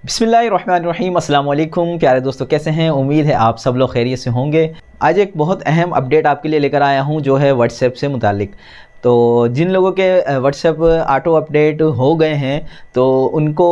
बिस्मिल्लाहिर्रहमानिर्रहीम, अस्सलाम वालेकुम प्यारे दोस्तों, कैसे हैं? उम्मीद है आप सब लोग खैरियत से होंगे। आज एक बहुत अहम अपडेट आपके लिए लेकर आया हूं जो है व्हाट्सएप से मुतालिक। तो जिन लोगों के व्हाट्सएप ऑटो अपडेट हो गए हैं तो उनको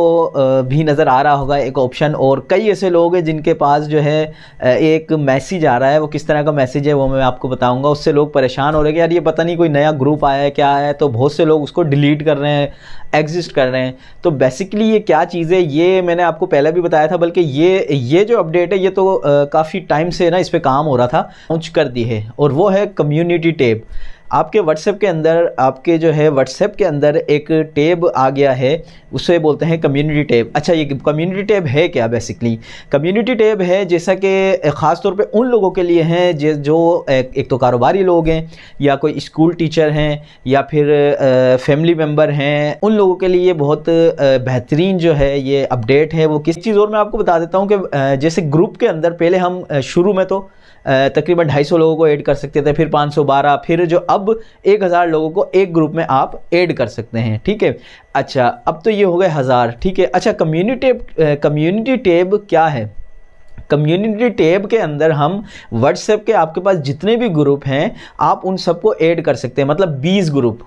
भी नज़र आ रहा होगा एक ऑप्शन, और कई ऐसे लोग हैं जिनके पास जो है एक मैसेज आ रहा है। वो किस तरह का मैसेज है वो मैं आपको बताऊंगा। उससे लोग परेशान हो रहे हैं कि यार ये पता नहीं कोई नया ग्रुप आया है क्या है, तो बहुत से लोग उसको डिलीट कर रहे हैं, एग्जिस्ट कर रहे हैं। तो बेसिकली ये क्या चीज़ है ये मैंने आपको पहले भी बताया था, बल्कि ये जो अपडेट है ये तो काफ़ी टाइम से ना इस पर काम हो रहा था, लॉन्च कर दी है। और वो है कम्युनिटी टैब। आपके व्हाट्सएप के अंदर, आपके जो है व्हाट्सएप के अंदर एक टैब आ गया है, उसे बोलते हैं कम्युनिटी टैब। अच्छा, ये कम्युनिटी टैब है क्या? बेसिकली कम्युनिटी टैब है जैसा कि ख़ास तौर पे उन लोगों के लिए हैं जो एक तो कारोबारी लोग हैं, या कोई स्कूल टीचर हैं, या फिर फैमिली मेम्बर हैं। उन लोगों के लिए बहुत बेहतरीन जो है ये अपडेट है। वो किस चीज़, और मैं आपको बता देता हूँ कि जैसे ग्रुप के अंदर पहले हम शुरू में तो तकरीबन 250 लोगों को ऐड कर सकते थे, फिर 512, फिर जो अब 1000 लोगों को एक ग्रुप में आप ऐड कर सकते हैं। ठीक है, अच्छा अब तो ये हो गए 1000। ठीक है, अच्छा कम्युनिटी टैब क्या है? कम्युनिटी टैब के अंदर हम व्हाट्सएप के आपके पास जितने भी ग्रुप हैं आप उन सबको ऐड कर सकते हैं। मतलब 20 ग्रुप,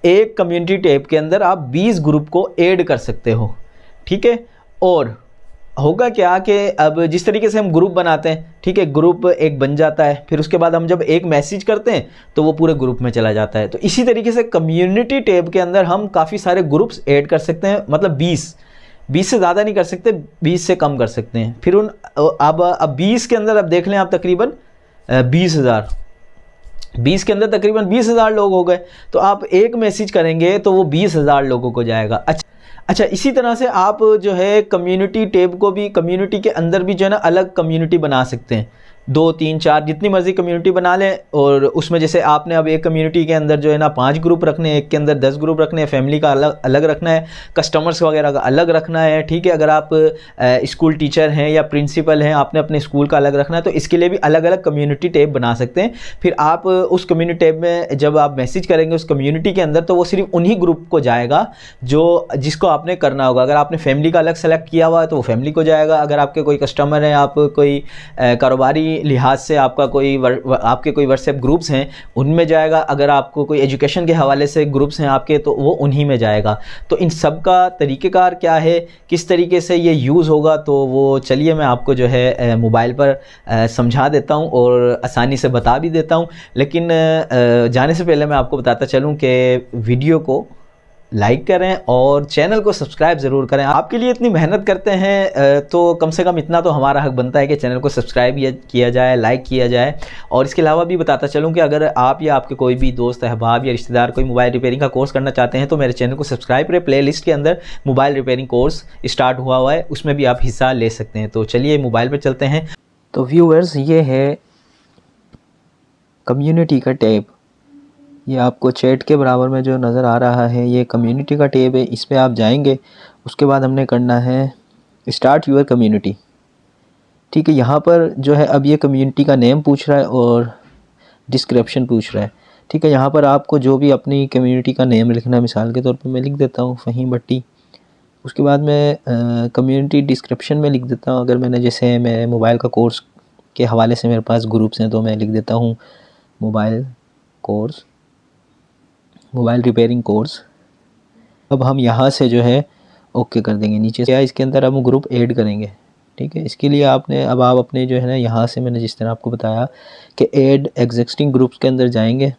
एक कम्युनिटी टैब के अंदर आप 20 ग्रुप को ऐड कर सकते हो। ठीक है, और होगा क्या कि अब जिस तरीके से हम ग्रुप बनाते हैं, ठीक है, ग्रुप एक बन जाता है, फिर उसके बाद हम जब एक मैसेज करते हैं तो वो पूरे ग्रुप में चला जाता है। तो इसी तरीके से कम्युनिटी टैब के अंदर हम काफ़ी सारे ग्रुप्स ऐड कर सकते हैं। मतलब 20 से ज़्यादा नहीं कर सकते, 20 से कम कर सकते हैं। फिर अब 20 के अंदर अब देख लें आप तकरीबन 20,000, 20 के अंदर तकरीबन 20,000 लोग हो गए। तो आप एक मैसेज करेंगे तो वो 20,000 लोगों को जाएगा। अच्छा, इसी तरह से आप जो है कम्युनिटी टैब को भी, कम्युनिटी के अंदर भी जो है ना अलग कम्युनिटी बना सकते हैं। 2, 3, 4 जितनी मर्जी कम्युनिटी बना लें, और उसमें जैसे आपने अब एक कम्युनिटी के अंदर जो है ना 5 ग्रुप रखने हैं, एक के अंदर 10 ग्रुप रखने हैं, फैमिली का अलग अलग रखना है, कस्टमर्स वगैरह का अलग रखना है। ठीक है, अगर आप स्कूल टीचर हैं या प्रिंसिपल हैं, आपने अपने स्कूल का अलग रखना है, तो इसके लिए भी अलग अलग कम्युनिटी टैब बना सकते हैं। फिर आप उस कम्युनिटी टैब में जब आप मैसेज करेंगे उस कम्युनिटी के अंदर, तो वो सिर्फ उन्हीं ग्रुप को जाएगा जिसको आपने करना होगा। अगर आपने फैमिली का अलग सेलेक्ट किया हुआ है तो वो फैमिली को जाएगा। अगर आपके कोई कस्टमर हैं, आप कोई कारोबारी लिहाज से आपका आपके कोई व्हाट्सएप ग्रुप्स हैं उनमें जाएगा। अगर आपको कोई एजुकेशन के हवाले से ग्रुप्स हैं आपके, तो वो उन्हीं में जाएगा। तो इन सब का तरीक़ेकार क्या है, किस तरीके से ये यूज़ होगा, तो वो चलिए मैं आपको जो है मोबाइल पर समझा देता हूँ और आसानी से बता भी देता हूँ। लेकिन जाने से पहले मैं आपको बताता चलूँ कि वीडियो को लाइक करें और चैनल को सब्सक्राइब ज़रूर करें। आपके लिए इतनी मेहनत करते हैं तो कम से कम इतना तो हमारा हक बनता है कि चैनल को सब्सक्राइब किया जाए, लाइक किया जाए। और इसके अलावा भी बताता चलूँ कि अगर आप या आपके कोई भी दोस्त, अहबाब या रिश्तेदार कोई मोबाइल रिपेयरिंग का कोर्स करना चाहते हैं तो मेरे चैनल को सब्सक्राइब करें। प्ले लिस्ट के अंदर मोबाइल रिपेयरिंग कोर्स स्टार्ट हुआ है, उसमें भी आप हिस्सा ले सकते हैं। तो चलिए मोबाइल पर चलते हैं। तो व्यूअर्स, ये है कम्युनिटी का टैब। ये आपको चैट के बराबर में जो नज़र आ रहा है ये कम्युनिटी का टैब है। इस पे आप जाएंगे, उसके बाद हमने करना है स्टार्ट यूर कम्युनिटी। ठीक है, यहाँ पर जो है अब ये कम्युनिटी का नेम पूछ रहा है और डिस्क्रिप्शन पूछ रहा है। ठीक है, यहाँ पर आपको जो भी अपनी कम्युनिटी का नेम लिखना है, मिसाल के तौर पे मैं लिख देता हूँ फ़हीम भट्टी। उसके बाद मैं कम्युनिटी डिस्क्रिप्शन में लिख देता हूँ, अगर मैंने जैसे मैं मोबाइल का कोर्स के हवाले से मेरे पास ग्रुप्स हैं तो मैं लिख देता हूँ मोबाइल रिपेयरिंग कोर्स। अब हम यहाँ से जो है ओके कर देंगे। नीचे से इसके अंदर हम ग्रुप ऐड करेंगे। ठीक है, इसके लिए आप अपने जो है ना यहाँ से मैंने जिस तरह आपको बताया कि ऐड एग्जिस्टिंग ग्रुप्स के अंदर जाएंगे।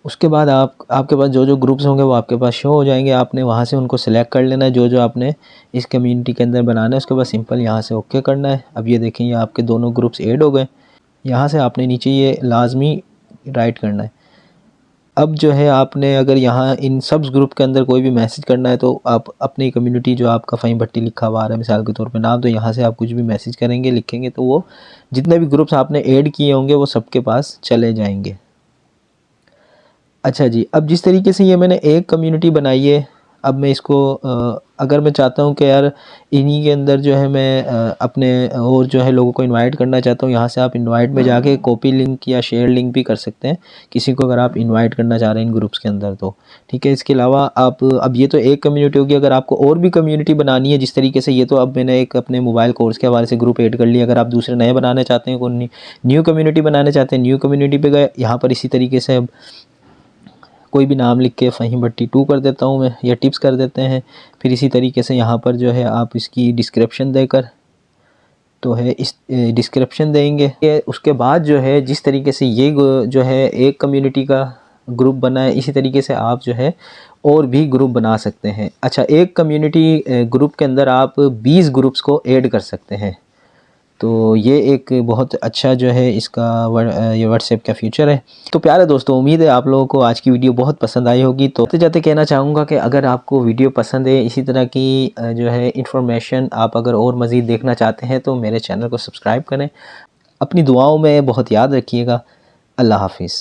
उसके बाद आपके पास जो ग्रुप्स होंगे वो आपके पास शो हो जाएंगे। आपने वहाँ से उनको सेलेक्ट कर लेना है जो आपने इस कम्युनिटी के अंदर बनाना है। उसके बाद सिंपल यहाँ से ओके करना है। अब ये देखें, ये आपके दोनों ग्रुप्स ऐड हो गए। यहाँ से आपने नीचे ये लाजमी राइट करना है। अब जो है आपने अगर यहाँ इन सब ग्रुप के अंदर कोई भी मैसेज करना है तो आप अपनी कम्युनिटी जो आपका फ़हीम भट्टी लिखा हुआ आ रहा है मिसाल के तौर पे नाम, तो यहाँ से आप कुछ भी मैसेज करेंगे, लिखेंगे, तो वो जितने भी ग्रुप्स आपने ऐड किए होंगे वो सबके पास चले जाएंगे। अच्छा जी, अब जिस तरीके से ये मैंने एक कम्युनिटी बनाई है, अब मैं इसको अगर मैं चाहता हूँ कि यार इन्हीं के अंदर जो है मैं अपने और जो है लोगों को इनवाइट करना चाहता हूँ, यहाँ से आप इनवाइट में जाके कॉपी लिंक या शेयर लिंक भी कर सकते हैं किसी को, अगर आप इनवाइट करना चाह रहे हैं इन ग्रुप्स के अंदर तो ठीक है। इसके अलावा आप अब ये तो एक कम्युनिटी होगी, अगर आपको और भी कम्युनिटी बनानी है जिस तरीके से, ये तो अब मैंने एक अपने मोबाइल कोर्स के हवाले से ग्रुप ऐड कर लिया, अगर आप दूसरे नए बनाना चाहते हैं, कोई न्यू कम्युनिटी बनाना चाहते हैं, न्यू कम्युनिटी पे गए, यहाँ पर इसी तरीके से अब कोई भी नाम लिख के फ़हीम भट्टी 2 कर देता हूँ मैं, या टिप्स कर देते हैं। फिर इसी तरीके से यहाँ पर जो है आप इसकी डिस्क्रिप्शन देकर तो है इस डिस्क्रिप्शन देंगे। उसके बाद जो है जिस तरीके से ये जो है एक कम्युनिटी का ग्रुप बना है, इसी तरीके से आप जो है और भी ग्रुप बना सकते हैं। अच्छा, एक कम्युनिटी ग्रुप के अंदर आप 20 ग्रुप्स को ऐड कर सकते हैं। तो ये एक बहुत अच्छा जो है इसका ये व्हाट्सएप का फीचर है। तो प्यारे दोस्तों, उम्मीद है आप लोगों को आज की वीडियो बहुत पसंद आई होगी। तो जाते जाते कहना चाहूँगा कि अगर आपको वीडियो पसंद है, इसी तरह की जो है इन्फॉर्मेशन आप अगर और मज़ीद देखना चाहते हैं तो मेरे चैनल को सब्सक्राइब करें। अपनी दुआओं में बहुत याद रखिएगा। अल्लाह हाफिज़।